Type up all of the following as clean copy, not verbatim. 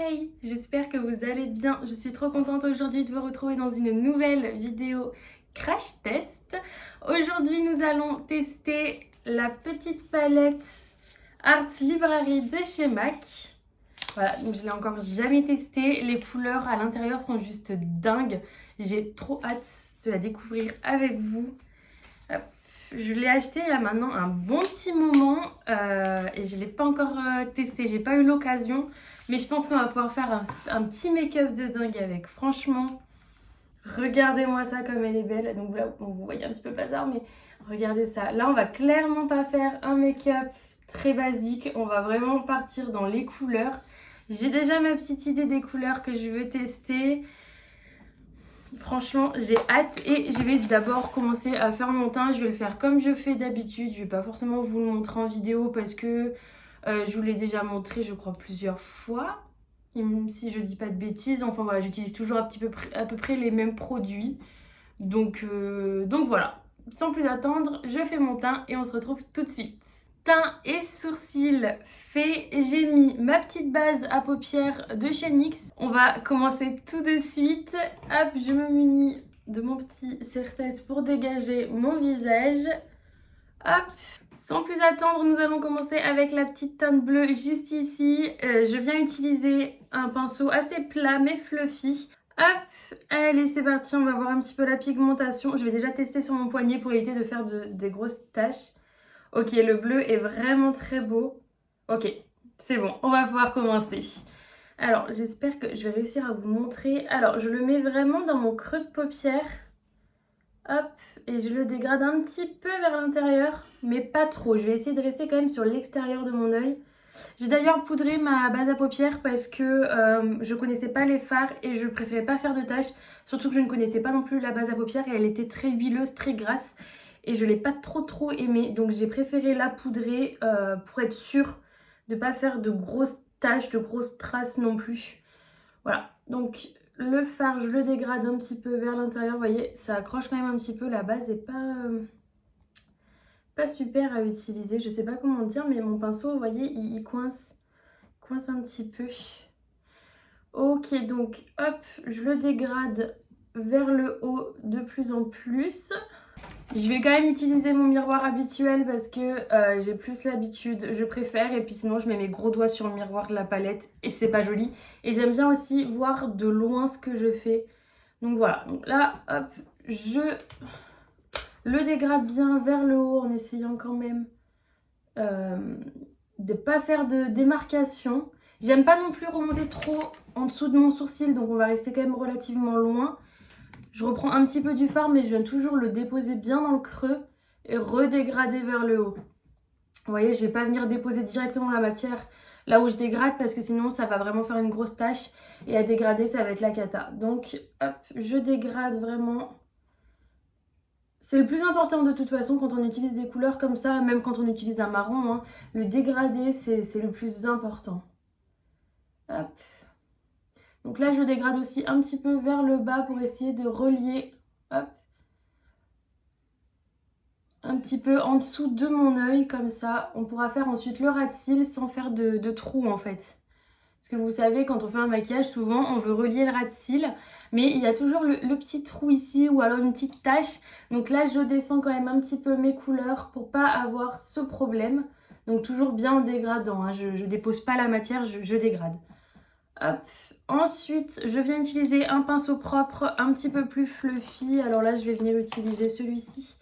Hey, j'espère que vous allez bien. Je suis trop contente aujourd'hui de vous retrouver dans une nouvelle vidéo crash test. Aujourd'hui, nous allons tester la petite palette Art Library de chez MAC. Voilà, donc je l'ai encore jamais testée. Les couleurs à l'intérieur sont juste dingues. J'ai trop hâte de la découvrir avec vous. Hop. Je l'ai acheté il y a maintenant un bon petit moment et je ne l'ai pas encore testé, j'ai pas eu l'occasion. Mais je pense qu'on va pouvoir faire un petit make-up de dingue avec. Franchement, regardez-moi ça comme elle est belle. Donc là, bon, vous voyez un petit peu le bazar, mais regardez ça. Là, on va clairement pas faire un make-up très basique. On va vraiment partir dans les couleurs. J'ai déjà ma petite idée des couleurs que je veux tester. Franchement, j'ai hâte et je vais d'abord commencer à faire mon teint. Je vais le faire comme je fais d'habitude. Je vais pas forcément vous le montrer en vidéo parce que je vous l'ai déjà montré, je crois, plusieurs fois. Même si je dis pas de bêtises. Enfin voilà, j'utilise toujours à peu près les mêmes produits. Donc voilà. Sans plus attendre, je fais mon teint et on se retrouve tout de suite. Teint et sourcils fait, j'ai mis ma petite base à paupières de chez NYX. On va commencer tout de suite. Hop, je me munis de mon petit serre-tête pour dégager mon visage. Hop, sans plus attendre, nous allons commencer avec la petite teinte bleue juste ici. Je viens utiliser un pinceau assez plat mais fluffy. Hop, allez c'est parti, on va voir un petit peu la pigmentation. Je vais déjà tester sur mon poignet pour éviter de faire des grosses taches. Ok, le bleu est vraiment très beau. Ok, c'est bon, on va pouvoir commencer. Alors, j'espère que je vais réussir à vous montrer. Alors, je le mets vraiment dans mon creux de paupière. Hop, et je le dégrade un petit peu vers l'intérieur, mais pas trop. Je vais essayer de rester quand même sur l'extérieur de mon œil. J'ai d'ailleurs poudré ma base à paupières parce que je connaissais pas les fards et je préférais pas faire de taches. Surtout que je ne connaissais pas non plus la base à paupières et elle était très huileuse, très grasse. Et je l'ai pas trop aimée. Donc j'ai préféré la poudrer pour être sûre de pas faire de grosses taches, de grosses traces non plus. Voilà, donc le fard, je le dégrade un petit peu vers l'intérieur. Vous voyez, ça accroche quand même un petit peu. La base est pas super à utiliser. Je sais pas comment dire, mais mon pinceau, vous voyez, il coince un petit peu. Ok, donc hop, je le dégrade vers le haut de plus en plus. Je vais quand même utiliser mon miroir habituel parce que j'ai plus l'habitude, je préfère. Et puis sinon, je mets mes gros doigts sur le miroir de la palette et c'est pas joli. Et j'aime bien aussi voir de loin ce que je fais. Donc voilà, donc là, hop, je le dégrade bien vers le haut en essayant quand même de pas faire de démarcation. J'aime pas non plus remonter trop en dessous de mon sourcil, donc on va rester quand même relativement loin. Je reprends un petit peu du fard, mais je viens toujours le déposer bien dans le creux et redégrader vers le haut. Vous voyez, je vais pas venir déposer directement la matière là où je dégrade parce que sinon ça va vraiment faire une grosse tache et à dégrader ça va être la cata. Donc hop, je dégrade vraiment. C'est le plus important de toute façon quand on utilise des couleurs comme ça, même quand on utilise un marron, hein, le dégradé c'est le plus important. Hop. Donc là je dégrade aussi un petit peu vers le bas pour essayer de relier, hop, un petit peu en dessous de mon œil comme ça. On pourra faire ensuite le ras de cils sans faire de trou en fait. Parce que vous savez, quand on fait un maquillage, souvent on veut relier le ras de cils, mais il y a toujours le petit trou ici ou alors une petite tache. Donc là, je descends quand même un petit peu mes couleurs pour pas avoir ce problème. Donc toujours bien en dégradant, hein. Je dépose pas la matière, je dégrade. Hop. Ensuite, je viens utiliser un pinceau propre, un petit peu plus fluffy. Alors là, je vais venir utiliser celui-ci.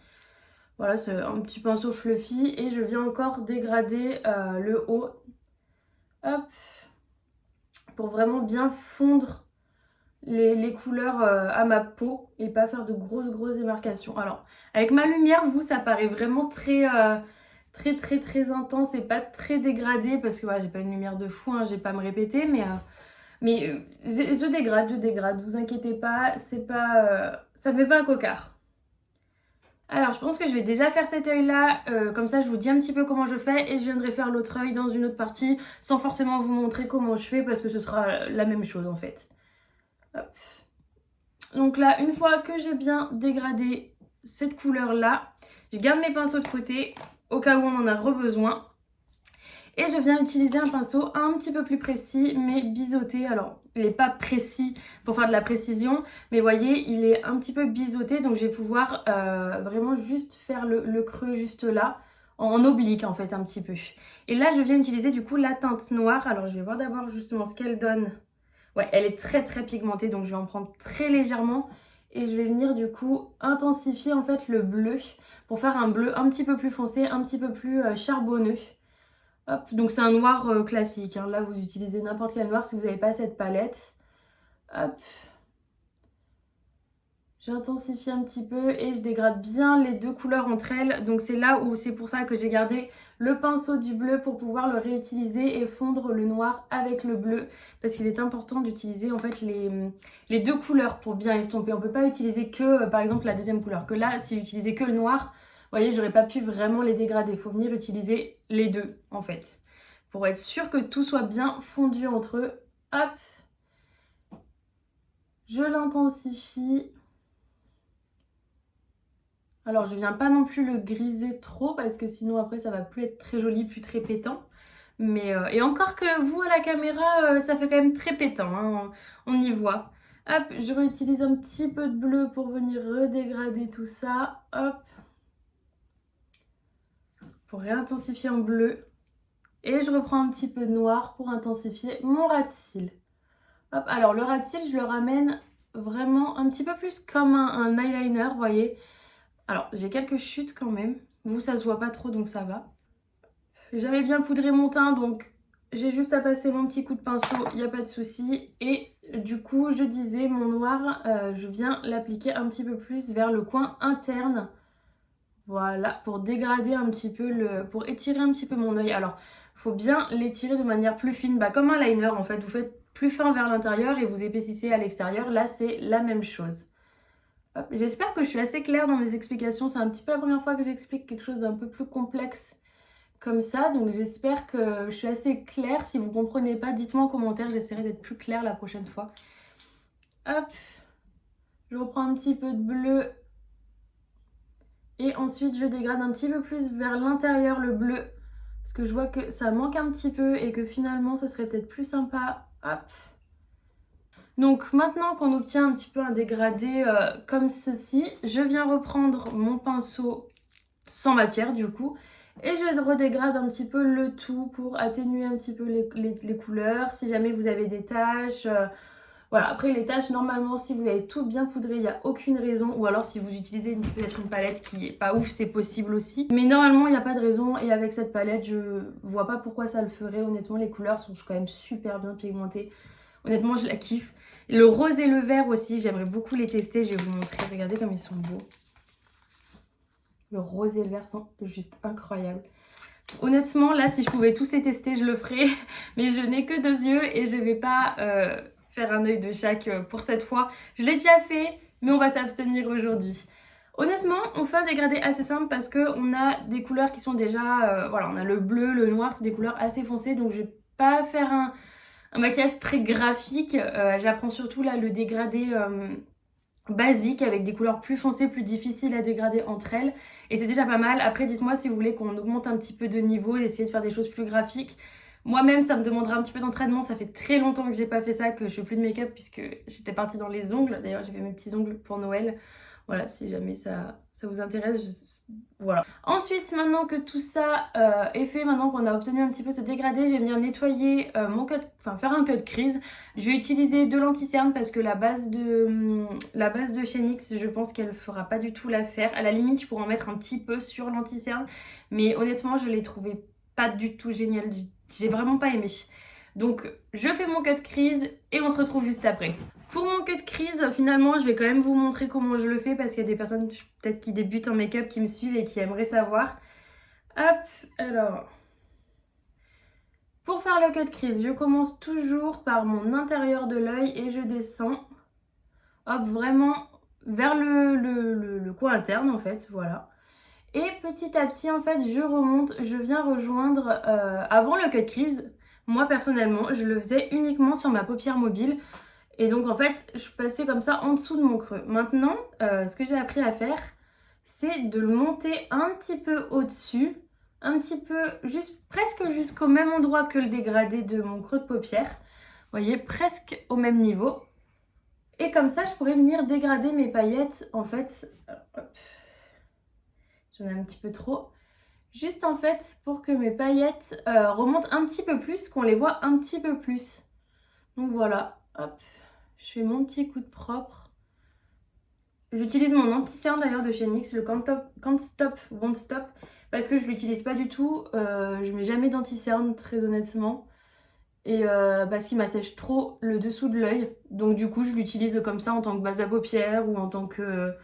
Voilà, c'est un petit pinceau fluffy et je viens encore dégrader le haut. Hop. Pour vraiment bien fondre les couleurs à ma peau et pas faire de grosses démarcations. Alors, avec ma lumière, vous, ça paraît vraiment très intense et pas très dégradé parce que voilà, j'ai pas une lumière de fou, hein, j'ai pas à me répéter, mais je dégrade, vous inquiétez pas, c'est pas, ça fait pas un cocard. Alors, je pense que je vais déjà faire cet œil-là, comme ça je vous dis un petit peu comment je fais et je viendrai faire l'autre œil dans une autre partie sans forcément vous montrer comment je fais parce que ce sera la même chose en fait. Hop. Donc là, une fois que j'ai bien dégradé cette couleur-là, je garde mes pinceaux de côté au cas où on en a besoin. Et je viens utiliser un pinceau un petit peu plus précis, mais biseauté. Alors, il n'est pas précis pour faire de la précision, mais vous voyez, il est un petit peu biseauté, donc je vais pouvoir vraiment juste faire le creux juste là, en oblique en fait, un petit peu. Et là, je viens utiliser du coup la teinte noire. Alors, je vais voir d'abord justement ce qu'elle donne. Ouais, elle est très très pigmentée, donc je vais en prendre très légèrement. Et je vais venir du coup intensifier en fait le bleu pour faire un bleu un petit peu plus foncé, un petit peu plus charbonneux. Hop, donc c'est un noir classique, hein. Là, vous utilisez n'importe quel noir si vous n'avez pas cette palette. Hop. J'intensifie un petit peu et je dégrade bien les deux couleurs entre elles. Donc c'est là où c'est pour ça que j'ai gardé le pinceau du bleu pour pouvoir le réutiliser et fondre le noir avec le bleu. Parce qu'il est important d'utiliser en fait les deux couleurs pour bien estomper. On ne peut pas utiliser que par exemple la deuxième couleur. Que là, si j'utilisais que le noir, vous voyez, j'aurais pas pu vraiment les dégrader. Il faut venir utiliser les deux en fait. Pour être sûr que tout soit bien fondu entre eux. Hop. Je l'intensifie. Alors, je viens pas non plus le griser trop parce que sinon après ça va plus être très joli, plus très pétant. Mais et encore que vous à la caméra, ça fait quand même très pétant, hein, on y voit. Hop, je réutilise un petit peu de bleu pour venir redégrader tout ça. Hop. Pour réintensifier en bleu. Et je reprends un petit peu de noir pour intensifier mon ras de cils. Hop, alors le ras de cils, je le ramène vraiment un petit peu plus comme un eyeliner, vous voyez. Alors, j'ai quelques chutes quand même. Vous, ça se voit pas trop, donc ça va. J'avais bien poudré mon teint, donc j'ai juste à passer mon petit coup de pinceau, il n'y a pas de souci. Et du coup, je disais, mon noir, je viens l'appliquer un petit peu plus vers le coin interne. Voilà, pour dégrader un petit peu, pour étirer un petit peu mon œil. Alors, il faut bien l'étirer de manière plus fine, comme un liner en fait. Vous faites plus fin vers l'intérieur et vous épaississez à l'extérieur. Là, c'est la même chose. J'espère que je suis assez claire dans mes explications. C'est un petit peu la première fois que j'explique quelque chose d'un peu plus complexe comme ça. Donc j'espère que je suis assez claire. Si vous ne comprenez pas, dites-moi en commentaire. J'essaierai d'être plus claire la prochaine fois. Hop. Je reprends un petit peu de bleu. Et ensuite, je dégrade un petit peu plus vers l'intérieur le bleu. Parce que je vois que ça manque un petit peu et que finalement, ce serait peut-être plus sympa. Hop. Donc maintenant qu'on obtient un petit peu un dégradé comme ceci, je viens reprendre mon pinceau sans matière du coup et je redégrade un petit peu le tout pour atténuer un petit peu les couleurs, si jamais vous avez des taches. Voilà, après les taches, normalement si vous avez tout bien poudré, il n'y a aucune raison, ou alors si vous utilisez peut-être une palette qui est pas ouf, c'est possible aussi. Mais normalement il n'y a pas de raison et avec cette palette, je vois pas pourquoi ça le ferait. Honnêtement, les couleurs sont quand même super bien pigmentées. Honnêtement, je la kiffe. Le rose et le vert aussi, j'aimerais beaucoup les tester. Je vais vous montrer. Regardez comme ils sont beaux. Le rose et le vert sont juste incroyables. Honnêtement, là, si je pouvais tous les tester, je le ferais. Mais je n'ai que 2 yeux et je ne vais pas faire un œil de chaque pour cette fois. Je l'ai déjà fait, mais on va s'abstenir aujourd'hui. Honnêtement, on fait un dégradé assez simple parce qu'on a des couleurs qui sont déjà... voilà, on a le bleu, le noir, c'est des couleurs assez foncées. Donc, je ne vais pas faire un maquillage très graphique. J'apprends surtout là le dégradé basique avec des couleurs plus foncées, plus difficiles à dégrader entre elles. Et c'est déjà pas mal. Après, dites-moi si vous voulez qu'on augmente un petit peu de niveau et essayer de faire des choses plus graphiques. Moi-même, ça me demandera un petit peu d'entraînement. Ça fait très longtemps que j'ai pas fait ça, que je fais plus de make-up puisque j'étais partie dans les ongles. D'ailleurs, j'ai fait mes petits ongles pour Noël. Voilà, si jamais ça vous intéresse, voilà. Ensuite, maintenant que tout ça est fait, maintenant qu'on a obtenu un petit peu ce dégradé, je vais venir nettoyer mon cut, enfin faire un cut crease. Je vais utiliser de l'anti-cerne parce que la base de chez NYX, je pense qu'elle fera pas du tout l'affaire. À la limite, je pourrais en mettre un petit peu sur l'anti-cerne, mais honnêtement, je l'ai trouvé pas du tout génial. J'ai vraiment pas aimé. Donc, je fais mon cut crease et on se retrouve juste après. Pour mon cut crease, finalement, je vais quand même vous montrer comment je le fais parce qu'il y a des personnes peut-être qui débutent en make-up qui me suivent et qui aimeraient savoir. Hop, alors... Pour faire le cut crease, je commence toujours par mon intérieur de l'œil et je descends. Hop, vraiment vers le coin interne en fait, voilà. Et petit à petit, en fait, je remonte, je viens rejoindre, avant le cut crease, moi personnellement, je le faisais uniquement sur ma paupière mobile. Et donc en fait, je passais comme ça en dessous de mon creux. Maintenant, ce que j'ai appris à faire, c'est de le monter un petit peu au-dessus un petit peu, juste presque jusqu'au même endroit que le dégradé de mon creux de paupière. Vous voyez, presque au même niveau. Et comme ça, je pourrais venir dégrader mes paillettes, en fait, hop, j'en ai un petit peu trop. Juste en fait pour que mes paillettes remontent un petit peu plus, qu'on les voit un petit peu plus. Donc voilà, hop, je fais mon petit coup de propre. J'utilise mon anti-cerne d'ailleurs de chez NYX, le Can't Stop, Won't Stop, parce que je l'utilise pas du tout. Je mets jamais d'anti-cerne très honnêtement. Et parce qu'il m'assèche trop le dessous de l'œil. Donc du coup je l'utilise comme ça en tant que base à paupières ou en tant que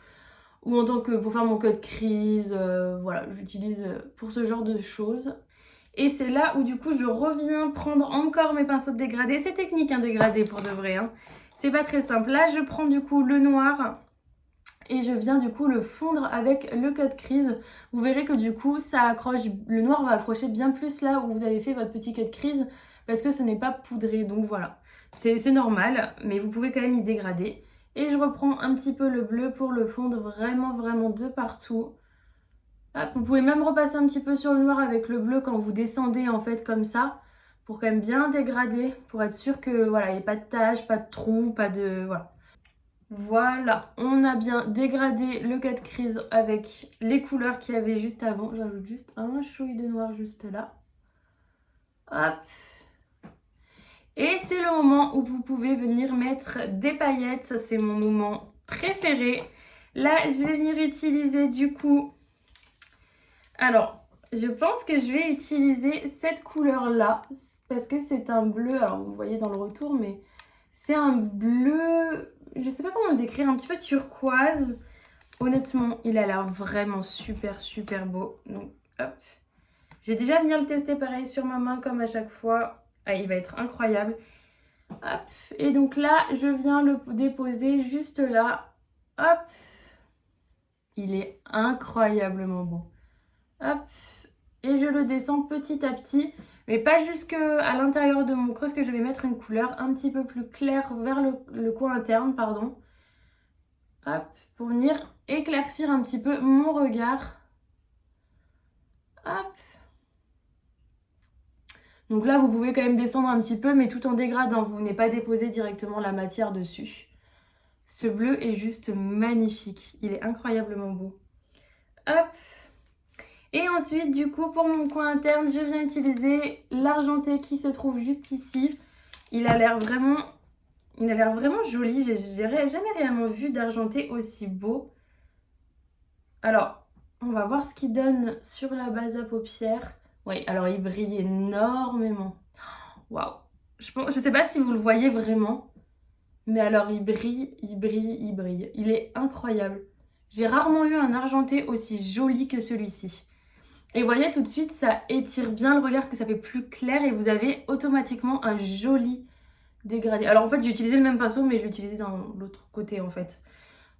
pour faire mon cut crease. Voilà, j'utilise pour ce genre de choses. Et c'est là où du coup je reviens prendre encore mes pinceaux de dégradé. C'est technique un dégradé pour de vrai, hein. C'est pas très simple. Là je prends du coup le noir et je viens du coup le fondre avec le cut crease. Vous verrez que du coup ça accroche, le noir va accrocher bien plus là où vous avez fait votre petit cut crease parce que ce n'est pas poudré. Donc voilà, c'est normal, mais vous pouvez quand même y dégrader. Et je reprends un petit peu le bleu pour le fondre vraiment de partout. Hop, vous pouvez même repasser un petit peu sur le noir avec le bleu quand vous descendez en fait comme ça. Pour quand même bien dégrader, pour être sûr que voilà, il n'y ait pas de taches, pas de trous, pas de... Voilà. Voilà, on a bien dégradé le cut crease avec les couleurs qu'il y avait juste avant. J'ajoute juste un chouï de noir juste là. Hop. Et c'est le moment où vous pouvez venir mettre des paillettes. C'est mon moment préféré. Là, je vais venir utiliser du coup... Alors, je pense que je vais utiliser cette couleur-là parce que c'est un bleu. Alors, vous voyez dans le retour, mais c'est un bleu... Je sais pas comment le décrire, un petit peu turquoise. Honnêtement, il a l'air vraiment super beau. Donc, hop. J'ai déjà venir le tester pareil sur ma main comme à chaque fois. Ah, il va être incroyable. Hop. Et donc là, je viens le déposer juste là. Hop. Il est incroyablement beau. Hop. Et je le descends petit à petit. Mais pas jusque à l'intérieur de mon creux, parce que je vais mettre une couleur un petit peu plus claire vers le coin interne, pardon. Hop. Pour venir éclaircir un petit peu mon regard. Hop. Donc là, vous pouvez quand même descendre un petit peu, mais tout en dégradant. Vous n'avez pas déposé directement la matière dessus. Ce bleu est juste magnifique. Il est incroyablement beau. Hop. Et ensuite, du coup, pour mon coin interne, je viens utiliser l'argenté qui se trouve juste ici. Il a l'air vraiment joli. J'ai jamais réellement vu d'argenté aussi beau. Alors, on va voir ce qu'il donne sur la base à paupières. Oui, alors il brille énormément. Waouh! Je sais pas si vous le voyez vraiment, mais alors il brille. Il est incroyable. J'ai rarement eu un argenté aussi joli que celui-ci. Et vous voyez tout de suite, ça étire bien le regard parce que ça fait plus clair et vous avez automatiquement un joli dégradé. Alors en fait, j'ai utilisé le même pinceau, mais je l'ai utilisé dans l'autre côté en fait.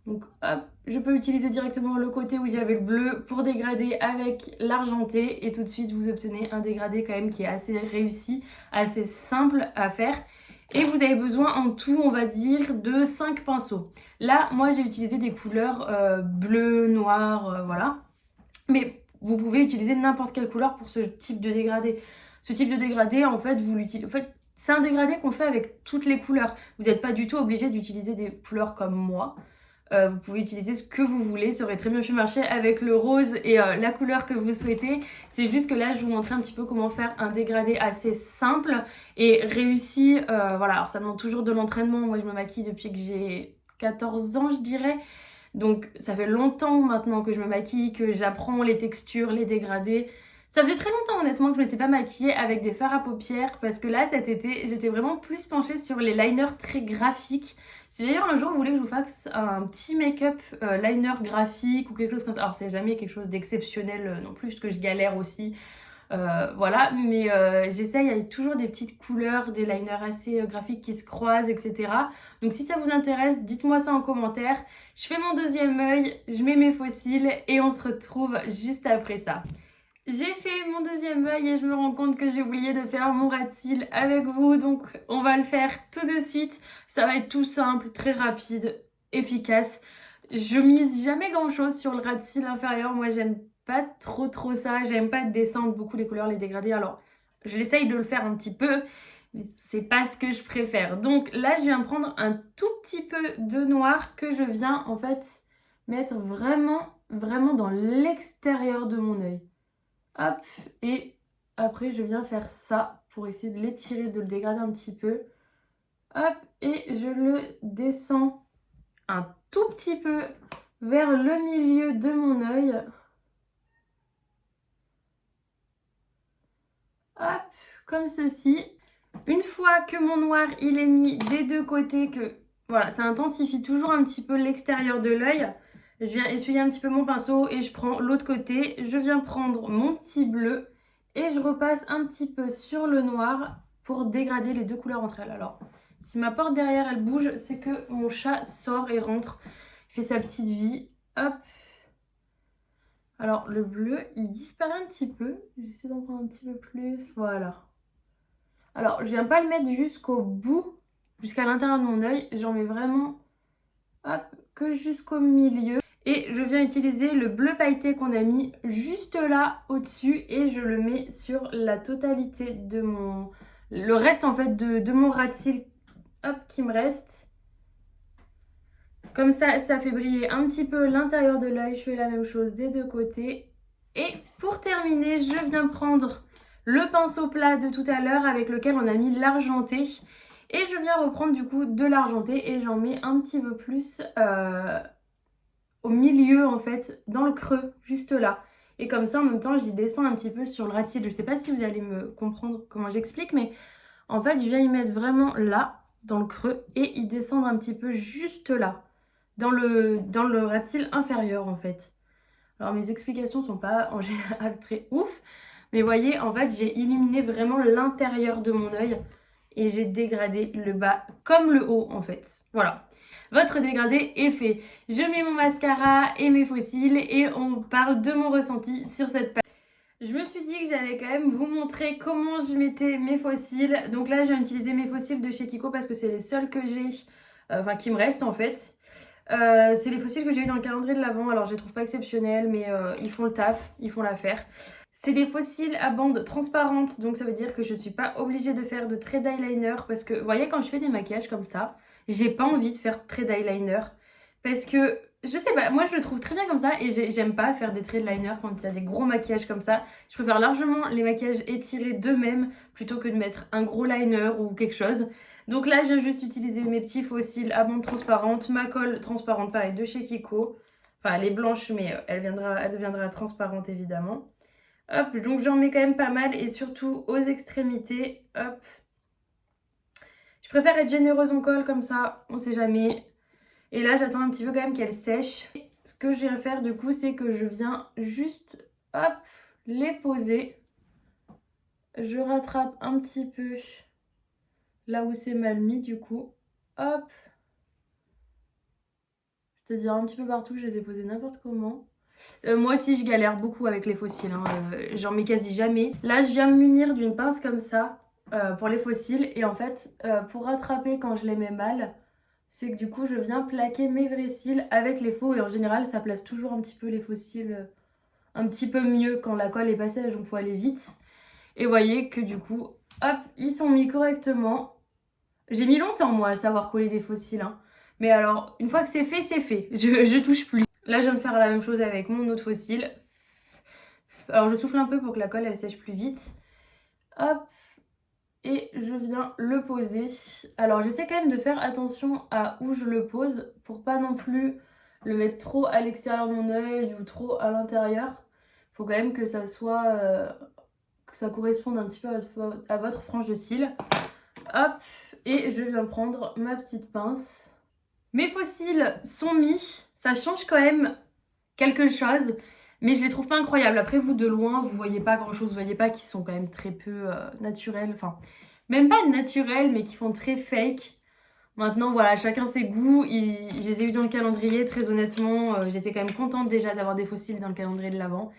Donc hop, je peux utiliser directement le côté où il y avait le bleu pour dégrader avec l'argenté et tout de suite vous obtenez un dégradé quand même qui est assez réussi, assez simple à faire. Et vous avez besoin en tout, on va dire, de 5 pinceaux. Là, moi j'ai utilisé des couleurs bleu, noir, voilà. Mais vous pouvez utiliser n'importe quelle couleur pour ce type de dégradé. Ce type de dégradé, en fait, vous l'utilisez... En fait, c'est un dégradé qu'on fait avec toutes les couleurs. Vous n'êtes pas du tout obligé d'utiliser des couleurs comme moi. Vous pouvez utiliser ce que vous voulez, ça aurait très bien pu marcher avec le rose et la couleur que vous souhaitez. C'est juste que là, je vous montrer un petit peu comment faire un dégradé assez simple et réussi. Voilà, alors ça demande toujours de l'entraînement. Moi, je me maquille depuis que j'ai 14 ans, je dirais. Donc ça fait longtemps maintenant que je me maquille, que j'apprends les textures, les dégradés. Ça faisait très longtemps honnêtement que je ne m'étais pas maquillée avec des fards à paupières parce que là cet été j'étais vraiment plus penchée sur les liners très graphiques. Si d'ailleurs un jour vous voulez que je vous fasse un petit make-up liner graphique ou quelque chose comme ça, alors c'est jamais quelque chose d'exceptionnel non plus parce que je galère aussi. Voilà, mais j'essaye avec toujours des petites couleurs, des liners assez graphiques qui se croisent, etc. Donc si ça vous intéresse, dites-moi ça en commentaire. Je fais mon deuxième œil, je mets mes faux cils et on se retrouve juste après ça. J'ai fait mon deuxième œil et je me rends compte que j'ai oublié de faire mon ras de cils avec vous, donc on va le faire tout de suite. Ça va être tout simple, très rapide, efficace. Je mise jamais grand chose sur le ras de cils inférieur, moi j'aime pas trop ça. J'aime pas descendre beaucoup les couleurs, les dégrader. Alors, je l'essaye de le faire un petit peu, mais c'est pas ce que je préfère. Donc là, je viens prendre un tout petit peu de noir que je viens en fait mettre vraiment dans l'extérieur de mon œil. Hop, et après, je viens faire ça pour essayer de l'étirer, de le dégrader un petit peu. Hop, et je le descends un tout petit peu vers le milieu de mon œil. Hop, comme ceci. Une fois que mon noir il est mis des deux côtés, que voilà, ça intensifie toujours un petit peu l'extérieur de l'œil. Je viens essuyer un petit peu mon pinceau et je prends l'autre côté. Je viens prendre mon petit bleu et je repasse un petit peu sur le noir pour dégrader les deux couleurs entre elles. Alors, si ma porte derrière elle bouge, c'est que mon chat sort et rentre, il fait sa petite vie. Hop. Alors le bleu, il disparaît un petit peu. J'essaie d'en prendre un petit peu plus. Voilà. Alors, je viens pas le mettre jusqu'au bout, jusqu'à l'intérieur de mon œil. J'en mets vraiment, hop, que jusqu'au milieu. Et je viens utiliser le bleu pailleté qu'on a mis juste là au-dessus. Et je le mets sur la totalité de mon... Le reste en fait de mon ras de cils, hop, qui me reste. Comme ça fait briller un petit peu l'intérieur de l'œil. Je fais la même chose des deux côtés. Et pour terminer, je viens prendre le pinceau plat de tout à l'heure avec lequel on a mis l'argenté. Et je viens reprendre du coup de l'argenté et j'en mets un petit peu plus au milieu en fait, dans le creux, juste là. Et comme ça en même temps, j'y descends un petit peu sur le ras de cils. Je sais pas si vous allez me comprendre comment j'explique, mais en fait, je viens y mettre vraiment là, dans le creux, et y descendre un petit peu juste là, dans le ras de cils inférieur en fait. Alors mes explications sont pas en général très ouf, mais voyez, en fait, j'ai illuminé vraiment l'intérieur de mon œil et j'ai dégradé le bas comme le haut en fait. Voilà, votre dégradé est fait. Je mets mon mascara et mes faux cils et on parle de mon ressenti sur cette page. Je me suis dit que j'allais quand même vous montrer comment je mettais mes faux cils. Donc là, j'ai utilisé mes faux cils de chez Kiko parce que c'est les seuls que j'ai, enfin qui me restent en fait. C'est les faux cils que j'ai eu dans le calendrier de l'Avent. Alors je les trouve pas exceptionnels, mais ils font le taf, ils font l'affaire. C'est des faux cils à bande transparente, donc ça veut dire que je suis pas obligée de faire de trait d'eyeliner parce que, vous voyez, quand je fais des maquillages comme ça, j'ai pas envie de faire trait d'eyeliner parce que, je sais pas, moi je le trouve très bien comme ça et j'aime pas faire des traits de liner quand il y a des gros maquillages comme ça. Je préfère largement les maquillages étirés d'eux-mêmes plutôt que de mettre un gros liner ou quelque chose. Donc là, je viens juste utiliser mes petits faux cils à bande transparente, ma colle transparente pareil de chez Kiko. Enfin, elle est blanche, mais elle deviendra transparente évidemment. Hop, donc j'en mets quand même pas mal et surtout aux extrémités. Hop. Je préfère être généreuse en colle comme ça, on sait jamais. Et là, j'attends un petit peu quand même qu'elle sèche. Ce que je viens faire du coup, c'est que je viens juste, hop, les poser. Je rattrape un petit peu là où c'est mal mis du coup. Hop. C'est-à-dire un petit peu partout, je les ai posés n'importe comment. Moi aussi, je galère beaucoup avec les faux cils, hein. J'en mets quasi jamais. Là, je viens me munir d'une pince comme ça pour les faux cils. Et en fait, pour rattraper quand je les mets mal, c'est que du coup, je viens plaquer mes vrais cils avec les faux. Et en général, ça place toujours un petit peu les faux cils un petit peu mieux quand la colle est passée, donc il faut aller vite. Et vous voyez que du coup, hop, ils sont mis correctement. J'ai mis longtemps, moi, à savoir coller des faux cils, hein. Mais alors, une fois que c'est fait, c'est fait. Je touche plus. Là, je viens de faire la même chose avec mon autre faux cil. Alors, je souffle un peu pour que la colle, elle sèche plus vite. Hop. Et je viens le poser. Alors, j'essaie quand même de faire attention à où je le pose pour pas non plus le mettre trop à l'extérieur de mon œil ou trop à l'intérieur. Il faut quand même que ça soit... que ça corresponde un petit peu à votre frange de cils. Hop. Et je viens prendre ma petite pince. Mes faux cils sont mis, ça change quand même quelque chose, mais je les trouve pas incroyables. Après vous de loin, vous voyez pas grand chose, vous voyez pas qu'ils sont quand même très peu naturels, enfin même pas naturels, mais qui font très fake. Maintenant voilà, chacun ses goûts, je les ai eu dans le calendrier, très honnêtement, j'étais quand même contente déjà d'avoir des faux cils dans le calendrier de l'Avent.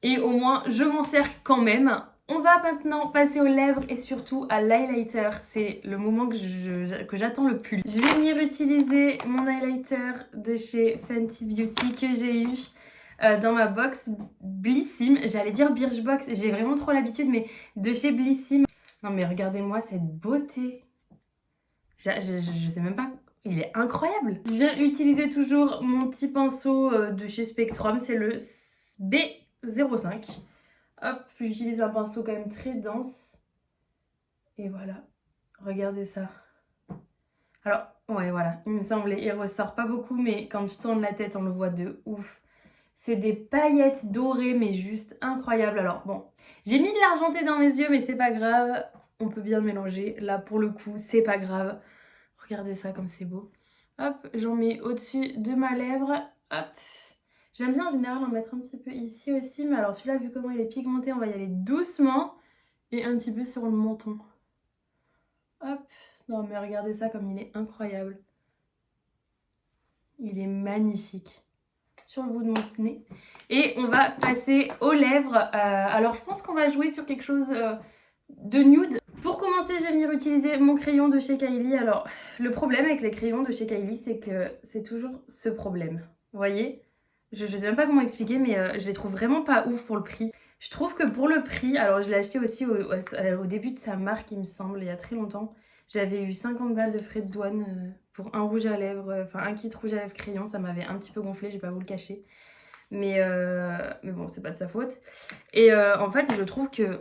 Et au moins je m'en sers quand même. On va maintenant passer aux lèvres et surtout à l'highlighter. C'est le moment que j'attends le plus. Je vais venir utiliser mon highlighter de chez Fenty Beauty que j'ai eu dans ma box Blissim. J'allais dire Birchbox, j'ai vraiment trop l'habitude, mais de chez Blissim. Non mais regardez-moi cette beauté. Je sais même pas, il est incroyable. Je viens utiliser toujours mon petit pinceau de chez Spectrum, c'est le B05. Hop, j'utilise un pinceau quand même très dense. Et voilà, regardez ça. Alors, ouais, voilà, il me semblait, il ressort pas beaucoup, mais quand tu tournes la tête, on le voit de ouf. C'est des paillettes dorées, mais juste incroyables. Alors bon, j'ai mis de l'argenté dans mes yeux, mais c'est pas grave. On peut bien mélanger. Là, pour le coup, c'est pas grave. Regardez ça comme c'est beau. Hop, j'en mets au-dessus de ma lèvre. Hop. J'aime bien en général en mettre un petit peu ici aussi, mais alors celui-là, vu comment il est pigmenté, on va y aller doucement. Et un petit peu sur le menton. Hop. Non mais regardez ça comme il est incroyable. Il est magnifique. Sur le bout de mon nez. Et on va passer aux lèvres. Alors je pense qu'on va jouer sur quelque chose de nude. Pour commencer, je vais venir utiliser mon crayon de chez Kylie. Alors le problème avec les crayons de chez Kylie, c'est que c'est toujours ce problème. Vous voyez, je sais même pas comment expliquer, mais je les trouve vraiment pas ouf pour le prix. Je trouve que pour le prix, alors je l'ai acheté aussi au début de sa marque, il me semble, il y a très longtemps. J'avais eu 50 balles de frais de douane pour un rouge à lèvres, enfin un kit rouge à lèvres crayon, ça m'avait un petit peu gonflé, je vais pas vous le cacher. Mais bon, c'est pas de sa faute. Et en fait, je trouve que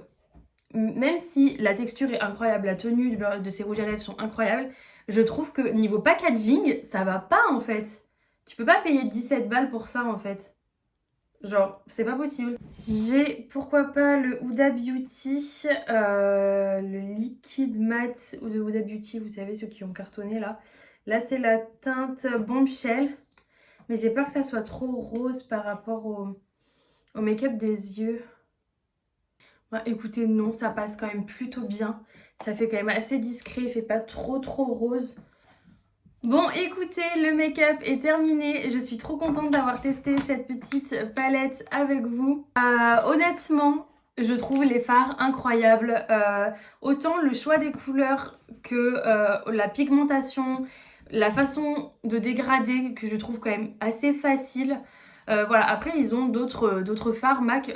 même si la texture est incroyable, la tenue de ces rouges à lèvres sont incroyables, je trouve que niveau packaging, ça va pas en fait. Tu peux pas payer 17 balles pour ça en fait. Genre, c'est pas possible. J'ai, pourquoi pas, le Huda Beauty, le liquide mat de Huda Beauty, vous savez, ceux qui ont cartonné là. Là, c'est la teinte Bombshell, mais j'ai peur que ça soit trop rose par rapport au make-up des yeux. Ouais, écoutez, non, ça passe quand même plutôt bien. Ça fait quand même assez discret, il fait pas trop rose. Bon, écoutez, le make-up est terminé. Je suis trop contente d'avoir testé cette petite palette avec vous. Honnêtement, je trouve les fards incroyables. Autant le choix des couleurs que la pigmentation, la façon de dégrader que je trouve quand même assez facile. Voilà, après ils ont d'autres fards MAC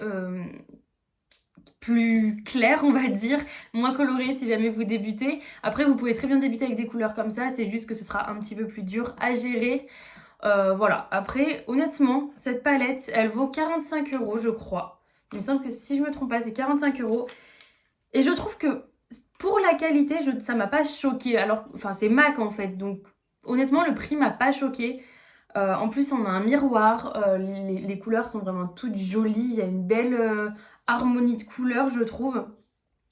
plus clair, on va dire, moins coloré si jamais vous débutez. Après, vous pouvez très bien débuter avec des couleurs comme ça, c'est juste que ce sera un petit peu plus dur à gérer. Voilà, après, honnêtement, cette palette, elle vaut 45 € je crois. Il me semble que si je me trompe pas, c'est 45 €. Et je trouve que pour la qualité, ça m'a pas choqué. Alors, enfin, c'est MAC en fait, donc honnêtement, le prix m'a pas choqué. En plus, on a un miroir, les couleurs sont vraiment toutes jolies, il y a une belle harmonie de couleurs, je trouve.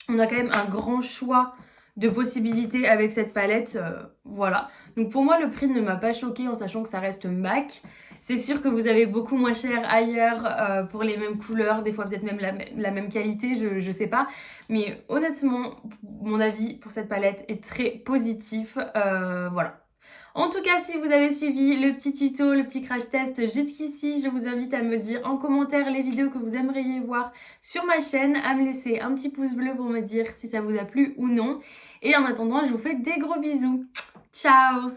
On a quand même un grand choix de possibilités avec cette palette, voilà. Donc pour moi, le prix ne m'a pas choqué en sachant que ça reste MAC. C'est sûr que vous avez beaucoup moins cher ailleurs pour les mêmes couleurs, des fois peut-être même la même qualité, je sais pas. Mais honnêtement, mon avis pour cette palette est très positif, voilà. En tout cas, si vous avez suivi le petit tuto, le petit crash test jusqu'ici, je vous invite à me dire en commentaire les vidéos que vous aimeriez voir sur ma chaîne, à me laisser un petit pouce bleu pour me dire si ça vous a plu ou non. Et en attendant, je vous fais des gros bisous. Ciao!